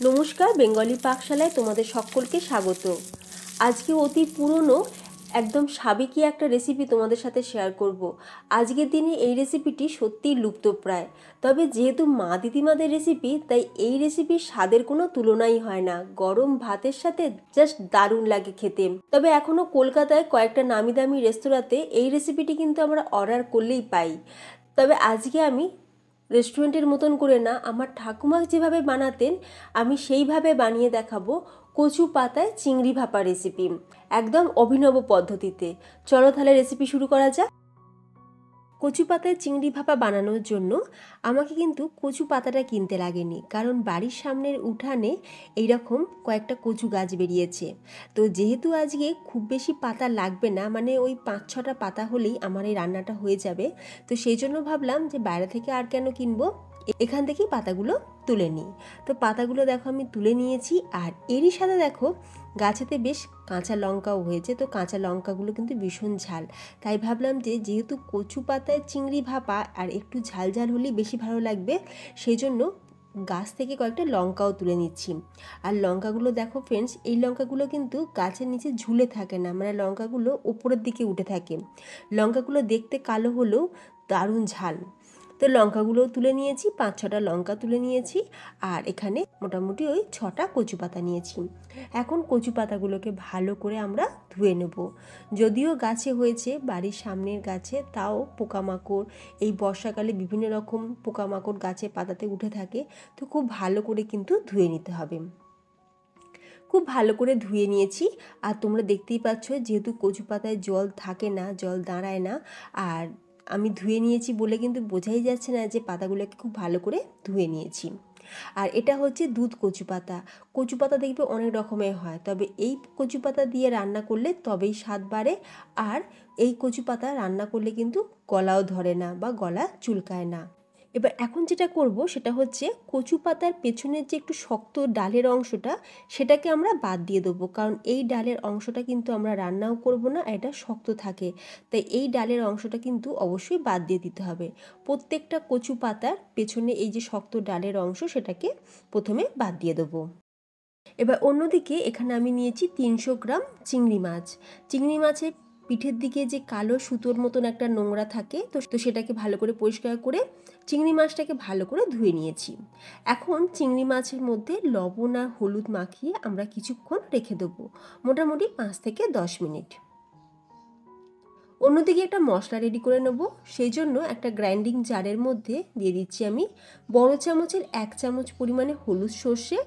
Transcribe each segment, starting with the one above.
নমস্কার, বেঙ্গলি পাকশালায় তোমাদের সকলকে স্বাগত। আজকে অতি পুরনো একদম সাবেকি একটা রেসিপি তোমাদের সাথে শেয়ার করব। আজকের দিনে এই রেসিপিটি সত্যিই লুপ্তপ্রায়, তবে যেহেতু মা দিদিমাদের রেসিপি তাই এই রেসিপির স্বাদের কোনো তুলনাই হয় না। গরম ভাতের সাথে জাস্ট দারুণ লাগে খেতে। তবে এখনও কলকাতায় কয়েকটা নামি দামি রেস্তোরাঁতে এই রেসিপিটি কিন্তু আমরা অর্ডার করলেই পাই। তবে আজকে আমি রেস্টুরেন্টের মতন করে না, আমার ঠাকুমা যেভাবে বানাতেন আমি সেইভাবে বানিয়ে দেখাবো কচু পাতায় চিংড়ি ভাপা রেসিপি, একদম অভিনব পদ্ধতিতে। চলো তাহলে রেসিপি শুরু করা যাক। কচু পাতায় চিংড়ি ভাপা বানানোর জন্য আমাকে কিন্তু কচু পাতাটা কিনতে লাগেনি, কারণ বাড়ির সামনের উঠানে এইরকম কয়েকটা কচু গাছ বেরিয়েছে। তো যেহেতু আজকে খুব বেশি পাতা লাগবে না, মানে ওই 5-6টা পাতা হলেই আমার এই রান্নাটা হয়ে যাবে, তো সেই জন্য ভাবলাম যে বাইরে থেকে আর কেন কিনবো, এখান থেকেই পাতাগুলো তুলে নিই। তো পাতাগুলো দেখো আমি তুলে নিয়েছি, আর এরই সাথে দেখো গাছেতে বেশ কাঁচা লঙ্কাও হয়েছে। তো কাঁচা লঙ্কাগুলো কিন্তু ভীষণ ঝাল, তাই ভাবলাম যে যেহেতু কচু পাতায় চিংড়ি ভাপা আর একটু ঝাল ঝাল হলেই বেশি ভালো লাগবে, সেই জন্য গাছ থেকে কয়েকটা লঙ্কাও তুলে নিচ্ছি। আর লঙ্কাগুলো দেখো ফ্রেন্ডস, এই লঙ্কাগুলো কিন্তু গাছের নিচে ঝুলে থাকে না, মানে লঙ্কাগুলো উপরের দিকে উঠে থাকে। লঙ্কাগুলো দেখতে কালো হলেও দারুণ ঝাল। তো লঙ্কাগুলোও তুলে নিয়েছি, 5-6টা লঙ্কা তুলে নিয়েছি, আর এখানে মোটামুটি ওই 6টা কচু পাতা নিয়েছি। এখন কচু পাতাগুলোকে ভালো করে আমরা ধুয়ে নেব। যদিও গাছে হয়েছে, বাড়ির সামনের গাছে, তাও পোকামাকড়, এই বর্ষাকালে বিভিন্ন রকম পোকামাকড় গাছে পাতাতে উঠে থাকে, তো খুব ভালো করে কিন্তু ধুয়ে নিতে হবে। খুব ভালো করে ধুয়ে নিয়েছি, আর তোমরা দেখতেই পাচ্ছ যেহেতু কচু পাতায় জল থাকে না, জল দাঁড়ায় না, আর আমি ধুয়ে নিয়েছি বলে কিন্তু বোঝাই যাচ্ছে না যে পাতাগুলোকে খুব ভালো করে ধুয়ে নিয়েছি। আর এটা হচ্ছে দুধ কচু পাতা। কচু পাতা দেখবে অনেক রকমের হয়, তবে এই কচু পাতা দিয়ে রান্না করলে তবেই স্বাদ বাড়ে। আর এই কচু পাতা রান্না করলে কিন্তু গলাও ধরে না বা গলা চুলকায় না। এবার এখন যেটা করব সেটা হচ্ছে কচু পাতার পেছনের যে একটু শক্ত ডালের অংশটা, সেটাকে আমরা বাদ দিয়ে দেবো, কারণ এই ডালের অংশটা কিন্তু আমরা রান্নাও করব না, এটা শক্ত থাকে, তাই এই ডালের অংশটা কিন্তু অবশ্যই বাদ দিয়ে দিতে হবে। প্রত্যেকটা কচু পাতার পেছনে এই যে শক্ত ডালের অংশ, সেটাকে প্রথমে বাদ দিয়ে দেবো। এবার অন্যদিকে এখানে আমি নিয়েছি 300 গ্রাম চিংড়ি মাছ। চিংড়ি মাছের পিঠের দিকে যে কালো সুতোর মতন একটা নোংরা থাকে, তো সেটাকে ভালো করে পরিষ্কার করে চিংড়ি মাছটাকে ভালো করে ধুয়ে নিয়েছি। এখন চিংড়ি মাছের মধ্যে লবণ আর হলুদ মাখিয়ে আমরা কিছুক্ষণ রেখে দেবো, মোটামুটি 5 থেকে 10 মিনিট। অন্যদিকে একটা মশলা রেডি করে নেব। সেই জন্য একটা গ্রাইন্ডিং জারের মধ্যে দিয়ে দিচ্ছি আমি বড় চামচের 1 চামচ পরিমাণে হলুদ সর্ষে,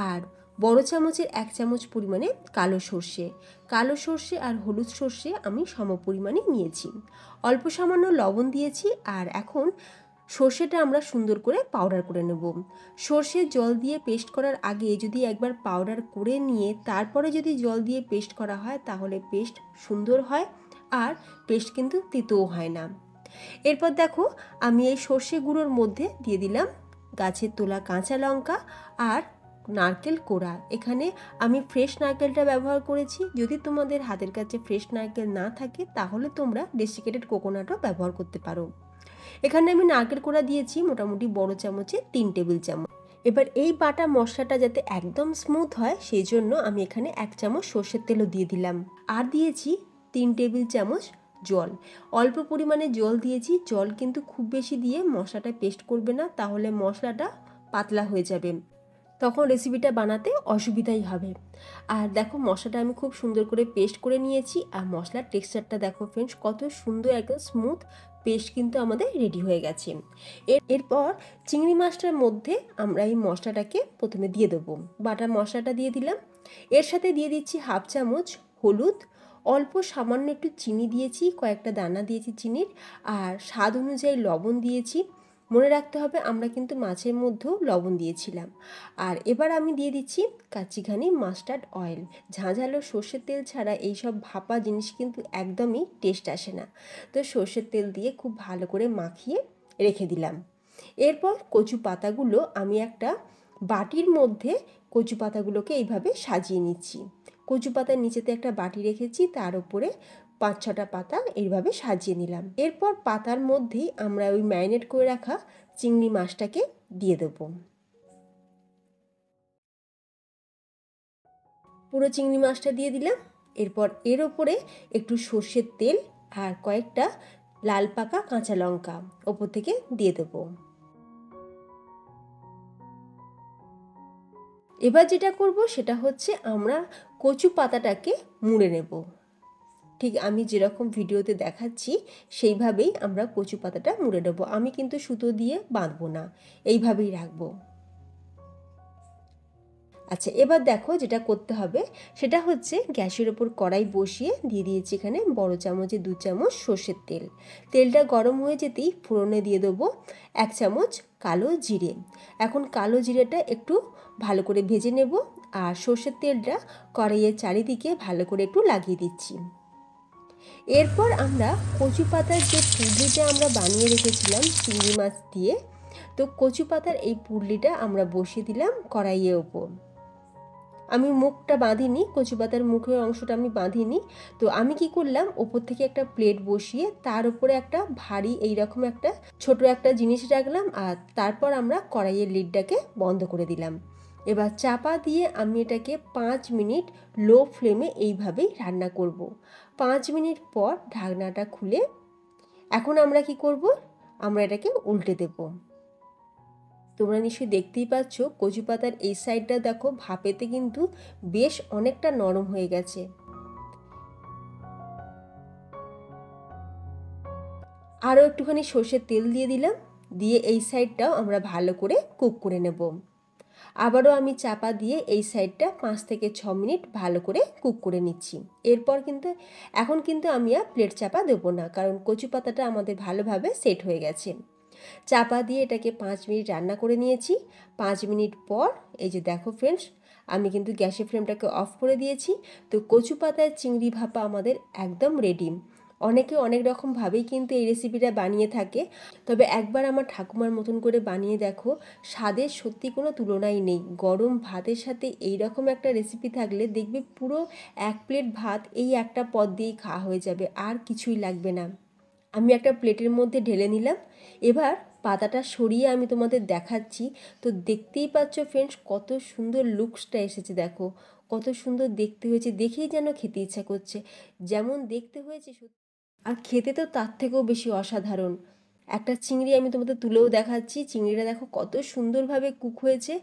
আর বড় চামচের 1 চামচ পরিমাণে কালো সর্ষে। কালো সর্ষে আর হলুদ সর্ষে আমি সম পরিমাণে নিয়েছি। অল্প সামান্য লবণ দিয়েছি, আর এখন সর্ষেটা আমরা সুন্দর করে পাউডার করে নেব। সর্ষে জল দিয়ে পেস্ট করার আগে যদি একবার পাউডার করে নিয়ে তারপরে যদি জল দিয়ে পেস্ট করা হয়, তাহলে পেস্ট সুন্দর হয়, আর পেস্ট কিন্তু তিতও হয় না। এরপর দেখো আমি এই সর্ষে গুঁড়োর মধ্যে দিয়ে দিলাম গাছের তোলা কাঁচা লঙ্কা আর নারকেল কোড়া। এখানে আমি ফ্রেশ নারকেলটা ব্যবহার করেছি, যদি তোমাদের হাতের কাছে ফ্রেশ নারকেল না থাকে তাহলে তোমরা ডেসিকেটেড কোকোনাটও ব্যবহার করতে পারো। এখানে আমি নারকেল কোড়া দিয়েছি মোটামুটি বড় চামচে 3 টেবিল চামচ। এবার এই বাটা মশলাটা যাতে একদম স্মুথ হয়, সেই জন্য আমি এখানে 1 চামচ সর্ষের তেলও দিয়ে দিলাম, আর দিয়েছি 3 টেবিল চামচ জল। অল্প পরিমাণে জল দিয়েছি, জল কিন্তু খুব বেশি দিয়ে মশলাটা পেস্ট করবে না, তাহলে মশলাটা পাতলা হয়ে যাবে, তখন রেসিপিটা বানাতে অসুবিধাই হবে। আর দেখো মশলাটা আমি খুব সুন্দর করে পেস্ট করে নিয়েছি, আর মশলার টেক্সচারটা দেখো ফ্রেন্ডস কত সুন্দর, একদম স্মুথ পেস্ট কিন্তু আমাদের রেডি হয়ে গেছে। এরপর চিংড়ি মাছটার মধ্যে আমরা এই মশলাটাকে প্রথমে দিয়ে দেবো। বাটা মশলাটা দিয়ে দিলাম, এর সাথে দিয়ে দিচ্ছি 1/2 চামচ হলুদ, অল্প সামান্য একটু চিনি দিয়েছি, কয়েকটা দানা দিয়েছি চিনির, আর স্বাদ অনুযায়ী লবণ দিয়েছি। মনে রাখতে হবে আমরা কিন্তু মাছের মধ্যেও লবণ দিয়েছিলাম। আর এবার আমি দিয়ে দিচ্ছি কাচ্চিঘানি মাস্টার্ড অয়েল। ঝাঁঝালো সর্ষের তেল ছাড়া এইসব ভাপা জিনিস কিন্তু একদমই টেস্ট আসে না, তো সর্ষের তেল দিয়ে খুব ভালো করে মাখিয়ে রেখে দিলাম। এরপর কচু পাতাগুলো আমি একটা বাটির মধ্যে কচু পাতাগুলোকে এইভাবে সাজিয়ে নিচ্ছি। কচু পাতার নিচেতে একটা বাটি রেখেছি, তার উপরে 5-6টা পাতা এইভাবে সাজিয়ে নিলাম। এরপর পাতার মধ্যেই আমরা ওই ম্যারিনেট করে রাখা চিংড়ি মাছটাকে দিয়ে দেবো। পুরো চিংড়ি মাছটা দিয়ে দিলাম। এরপর এর ওপরে একটু সর্ষের তেল আর কয়েকটা লাল পাকা কাঁচা লঙ্কা ওপর থেকে দিয়ে দেবো। এবার যেটা করব সেটা হচ্ছে আমরা কচু পাতাটাকে মুড়ে নেব। ঠিক আমি যেরকম ভিডিওতে দেখাচ্ছি সেইভাবেই আমরা কচু পাতাটা মুড়ে নেব। আমি কিন্তু সুতো দিয়ে বাঁধবো না, এইভাবেই রাখবো। আচ্ছা, এবার দেখো যেটা করতে হবে সেটা হচ্ছে গ্যাসের ওপর কড়াই বসিয়ে দিয়ে দিয়েছি এখানে বড় চামচে 2 চামচ সর্ষের তেল। তেলটা গরম হয়ে যেতেই ফোড়নে দিয়ে দেবো 1 চামচ কালো জিরে। এখন কালো জিরেটা একটু ভালো করে ভেজে নেব আর সর্ষের তেলটা কড়াইয়ের চারিদিকে ভালো করে একটু লাগিয়ে দিচ্ছি। এরপর আমরা কচু পাতার যে পুরলিটা আমরা বানিয়ে রেখেছিলাম চিংড়ি মাছ দিয়ে, তো কচু পাতার এই পুরলিটা আমরা বসিয়ে দিলাম কড়াইয়ের ওপর। আমি মুখটা বাঁধিনি, কচু পাতার মুখের অংশটা আমি বাঁধিনি। তো আমি কি করলাম, ওপর থেকে একটা প্লেট বসিয়ে তার উপরে একটা ভারী এইরকম একটা ছোট একটা জিনিস রাখলাম আর তারপর আমরা কড়াইয়ের লিডটাকে বন্ধ করে দিলাম। এবার চাপা দিয়ে আমি এটাকে 5 মিনিট লো ফ্লেমে এইভাবেই রান্না করব। 5 মিনিট পর ঢাকনাটা খুলে এখন আমরা কি করব, আমরা এটাকে উল্টে দেবো। তোমরা নিশ্চয়ই দেখতেই পাচ্ছ কচু পাতার এই সাইডটা দেখো ভাপেতে কিন্তু বেশ অনেকটা নরম হয়ে গেছে। আরও একটুখানি সর্ষের তেল দিয়ে দিলাম, দিয়ে এই সাইডটাও আমরা ভালো করে কুক করে নেব। আবারও আমি চাপা দিয়ে এই সাইডটা 5 থেকে 6 মিনিট ভালো করে কুক করে নিচ্ছি। এরপর কিন্তু এখন কিন্তু আমি আর প্লেট চাপা দেবো না, কারণ কচু পাতাটা আমাদের ভালোভাবে সেট হয়ে গেছে। চাপা দিয়ে এটাকে 5 মিনিট রান্না করে নিয়েছি। 5 মিনিট পর এই যে দেখো ফ্রেন্ডস, আমি কিন্তু গ্যাসের ফ্লেমটাকে অফ করে দিয়েছি। তো কচু পাতার চিংড়ি ভাপা আমাদের একদম রেডি। অনেকে অনেক রকমভাবেই কিন্তু এই রেসিপিটা বানিয়ে থাকে, তবে একবার আমার ঠাকুমার মতন করে বানিয়ে দেখো, স্বাদের সত্যি কোনো তুলনাই নেই। গরম ভাতের সাথে এই রকম একটা রেসিপি থাকলে দেখবে পুরো 1 প্লেট ভাত এই একটা পদ দিয়েই খাওয়া হয়ে যাবে, আর কিছুই লাগবে না। আমি একটা প্লেটের মধ্যে ঢেলে নিলাম। এবার পাতাটা সরিয়ে আমি তোমাদের দেখাচ্ছি। তো দেখতেই পাচ্ছ ফ্রেন্ডস কত সুন্দর লুকসটা এসেছে, দেখো কত সুন্দর দেখতে হয়েছে, দেখেই যেন খেতে ইচ্ছা করছে। যেমন দেখতে হয়েছে আর খেতে তো তার থেকেও বেশি অসাধারণ। একটা চিংড়ি আমি তোমাদের তুলেও দেখাচ্ছি, চিংড়িটা দেখো কত সুন্দরভাবে কুক হয়েছে।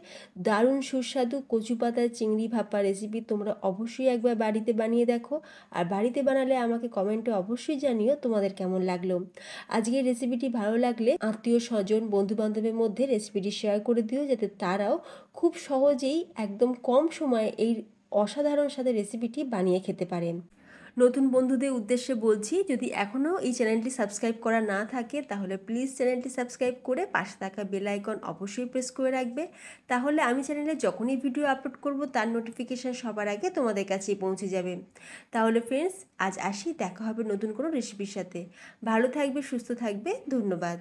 দারুণ সুস্বাদু কচু পাতার চিংড়ি ভাপা রেসিপি তোমরা অবশ্যই একবার বাড়িতে বানিয়ে দেখো, আর বাড়িতে বানালে আমাকে কমেন্টে অবশ্যই জানিও তোমাদের কেমন লাগলো। আজকের রেসিপিটি ভালো লাগলে আত্মীয় স্বজন বন্ধুবান্ধবের মধ্যে রেসিপিটি শেয়ার করে দিও, যাতে তারাও খুব সহজেই একদম কম সময়ে এই অসাধারণ স্বাদের রেসিপিটি বানিয়ে খেতে পারেন। নতুন বন্ধুদের উদ্দেশ্যে বলছি, যদি এখনও এই চ্যানেলটি সাবস্ক্রাইব করা না থাকে তাহলে প্লিজ চ্যানেলটি সাবস্ক্রাইব করে পাশে থাকা বেল আইকন অবশ্যই প্রেস করে রাখবে। তাহলে আমি চ্যানেলে যখনই ভিডিও আপলোড করব তার নোটিফিকেশান সবার আগে তোমাদের কাছেই পৌঁছে যাবে। তাহলে ফ্রেন্ডস, আজ আসি, দেখা হবে নতুন কোনো রেসিপির সাথে। ভালো থাকবে, সুস্থ থাকবে, ধন্যবাদ।